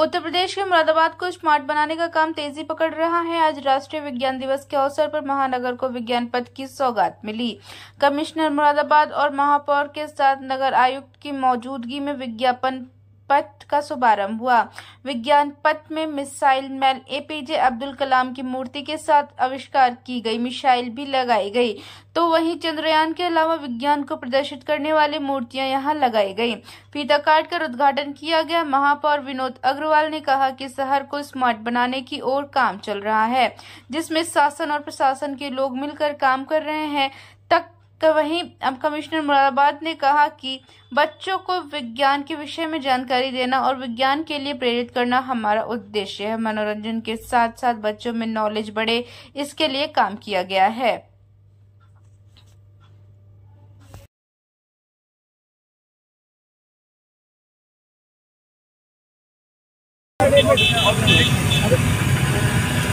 उत्तर प्रदेश के मुरादाबाद को स्मार्ट बनाने का काम तेजी पकड़ रहा है। आज राष्ट्रीय विज्ञान दिवस के अवसर पर महानगर को विज्ञान पथ की सौगात मिली। कमिश्नर मुरादाबाद और महापौर के साथ नगर आयुक्त की मौजूदगी में विज्ञापन पथ का शुभारंभ हुआ। विज्ञान पथ में missile man APJ Abdul Kalam की मूर्ति के साथ आविष्कार की गई मिसाइल भी लगाई गई, तो वहीं चंद्रयान के अलावा विज्ञान को प्रदर्शित करने वाली मूर्तियां यहां लगाई गई। फीता काट कर उद्घाटन किया गया। महापौर विनोद अग्रवाल ने कहा कि शहर को स्मार्ट बनाने की ओर काम चल रहा है, जिसमें शासन और प्रशासन के लोग मिलकर काम कर रहे हैं। तो वहीं कमिश्नर मुरादाबाद ने कहा कि बच्चों को विज्ञान के विषय में जानकारी देना और विज्ञान के लिए प्रेरित करना हमारा उद्देश्य है। मनोरंजन के साथ साथ बच्चों में नॉलेज बढ़े, इसके लिए काम किया गया है।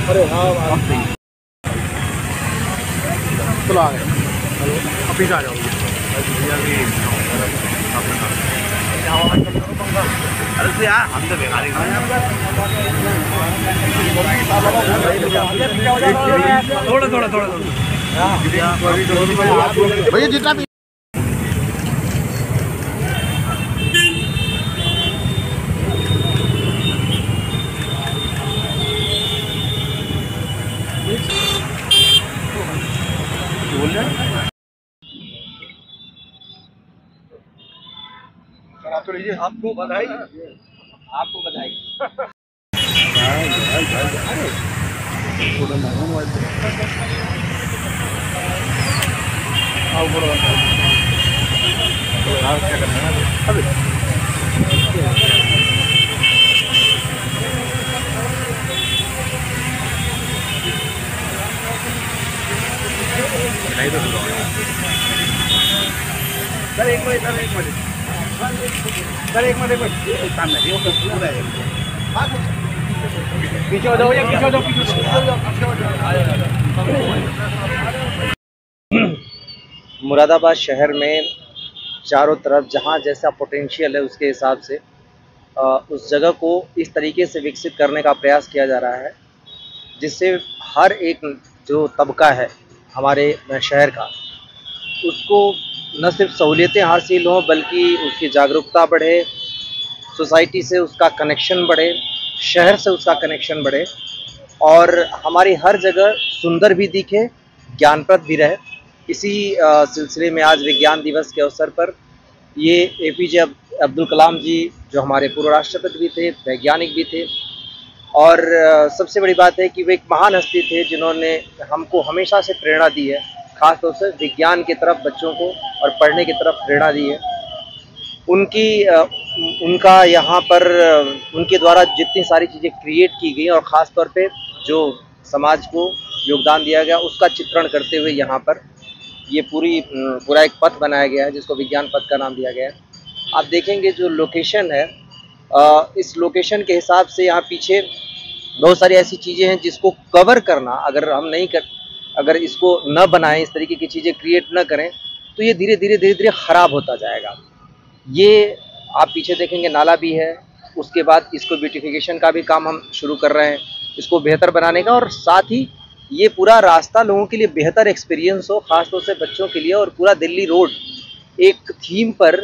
अरे हाँ चलो आ गए। ऑफिस आ जाओगे। अरे यार हम तो बेकार ही थोड़ा भैया जितना भी बोल रहे आप तो लीजिए। आपको बधाई, आपको बधाई। क्या करना है अभी? सर एक मिनट सामने पीछे हो जाओ या पीछे हो जाओ, मुरादाबाद शहर में चारों तरफ जहाँ जैसा पोटेंशियल है उसके हिसाब से उस जगह को इस तरीके से विकसित करने का प्रयास किया जा रहा है, जिससे हर एक जो तबका है हमारे शहर का, उसको न सिर्फ सहूलियतें हासिल हों बल्कि उसकी जागरूकता बढ़े, सोसाइटी से उसका कनेक्शन बढ़े, शहर से उसका कनेक्शन बढ़े और हमारी हर जगह सुंदर भी दिखे, ज्ञानप्रद भी रहे। इसी सिलसिले में आज विज्ञान दिवस के अवसर पर ये एपीजे अब्दुल कलाम जी जो हमारे पूर्व राष्ट्रपति भी थे, वैज्ञानिक भी थे और सबसे बड़ी बात है कि वे एक महान हस्ती थे जिन्होंने हमको हमेशा से प्रेरणा दी है, खासतौर से विज्ञान की तरफ बच्चों को और पढ़ने की तरफ प्रेरणा दी है। उनका यहाँ पर उनके द्वारा जितनी सारी चीज़ें क्रिएट की गई और ख़ास तौर पे जो समाज को योगदान दिया गया उसका चित्रण करते हुए यहाँ पर ये पूरा एक पथ बनाया गया है, जिसको विज्ञान पथ का नाम दिया गया है। आप देखेंगे जो लोकेशन है, इस लोकेशन के हिसाब से यहाँ पीछे बहुत सारी ऐसी चीज़ें हैं जिसको कवर करना अगर इसको न बनाएं, इस तरीके की चीज़ें क्रिएट न करें तो ये धीरे धीरे ख़राब होता जाएगा। ये आप पीछे देखेंगे नाला भी है, उसके बाद इसको ब्यूटिफिकेशन का भी काम हम शुरू कर रहे हैं, इसको बेहतर बनाने का, और साथ ही ये पूरा रास्ता लोगों के लिए बेहतर एक्सपीरियंस हो, ख़ासतौर से बच्चों के लिए। और पूरा दिल्ली रोड एक थीम पर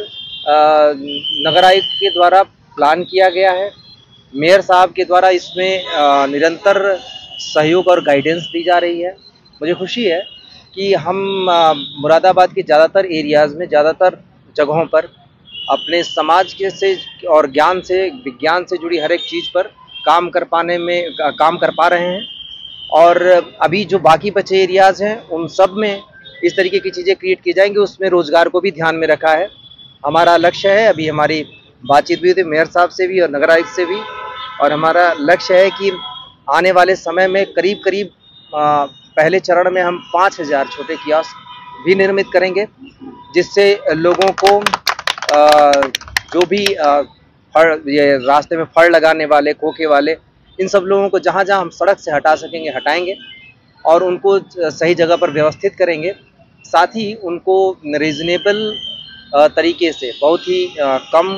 नगर आयुक्त के द्वारा प्लान किया गया है। मेयर साहब के द्वारा इसमें निरंतर सहयोग और गाइडेंस दी जा रही है। मुझे खुशी है कि हम मुरादाबाद के ज़्यादातर एरियाज़ में, ज़्यादातर जगहों पर अपने समाज के से और ज्ञान से, विज्ञान से जुड़ी हर एक चीज़ पर काम कर पा रहे हैं। और अभी जो बाकी बचे एरियाज़ हैं उन सब में इस तरीके की चीज़ें क्रिएट की जाएंगी, उसमें रोज़गार को भी ध्यान में रखा है। हमारा लक्ष्य है, अभी हमारी बातचीत भी हुई थी मेयर साहब से भी और नगर आयुक्त से भी, और हमारा लक्ष्य है कि आने वाले समय में करीब पहले चरण में हम 5000 छोटे कियोस्क भी निर्मित करेंगे, जिससे लोगों को जो भी ये रास्ते में फड़ लगाने वाले, खोखे वाले, इन सब लोगों को जहाँ जहाँ हम सड़क से हटा सकेंगे हटाएंगे और उनको सही जगह पर व्यवस्थित करेंगे। साथ ही उनको रीज़नेबल तरीके से बहुत ही कम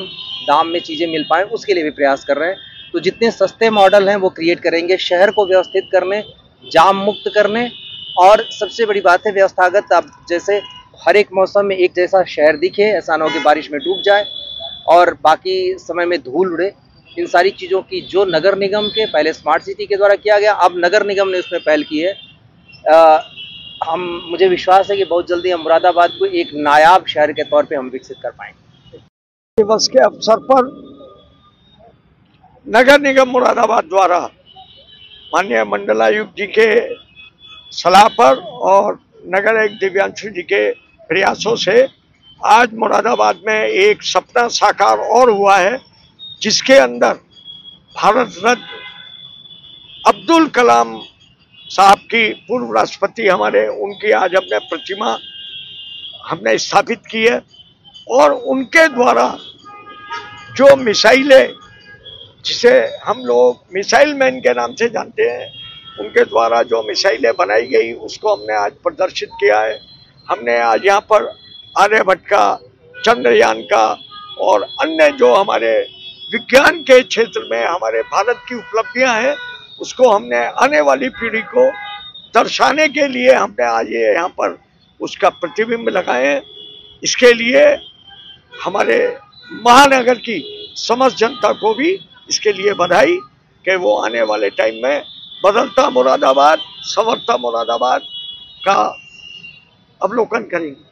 दाम में चीज़ें मिल पाएँ, उसके लिए भी प्रयास कर रहे हैं। तो जितने सस्ते मॉडल हैं वो क्रिएट करेंगे, शहर को व्यवस्थित करने, जाम मुक्त करने, और सबसे बड़ी बात है व्यवस्थागत। अब जैसे हर एक मौसम में एक जैसा शहर दिखे, ऐसा ना हो कि बारिश में डूब जाए और बाकी समय में धूल उड़े। इन सारी चीज़ों की जो नगर निगम के पहले स्मार्ट सिटी के द्वारा किया गया, अब नगर निगम ने उसमें पहल की है। मुझे विश्वास है कि बहुत जल्दी हम मुरादाबाद को एक नायाब शहर के तौर पे हम विकसित कर पाएंगे। दिवस के अवसर पर नगर निगम मुरादाबाद द्वारा माननीय मंडलायुक्त जी के सलाह पर और नगर आयुक्त दिव्यांशु जी के प्रयासों से आज मुरादाबाद में एक सपना साकार और हुआ है, जिसके अंदर भारत रत्न अब्दुल कलाम साहब की, पूर्व राष्ट्रपति हमारे, उनकी आज हमने प्रतिमा हमने स्थापित की है। और उनके द्वारा जो मिसाइलें, जिसे हम लोग मिसाइल मैन के नाम से जानते हैं, उनके द्वारा जो मिसाइलें बनाई गई उसको हमने आज प्रदर्शित किया है। हमने आज यहाँ पर आर्यभट्ट का, चंद्रयान का और अन्य जो हमारे विज्ञान के क्षेत्र में हमारे भारत की उपलब्धियां हैं, उसको हमने आने वाली पीढ़ी को दर्शाने के लिए हमने आज ये यहाँ पर उसका प्रतिबिंब लगाए हैं। इसके लिए हमारे महानगर की समस्त जनता को भी इसके लिए बधाई कि वो आने वाले टाइम में बदलता मुरादाबाद, संवरता मुरादाबाद का अवलोकन करेंगे।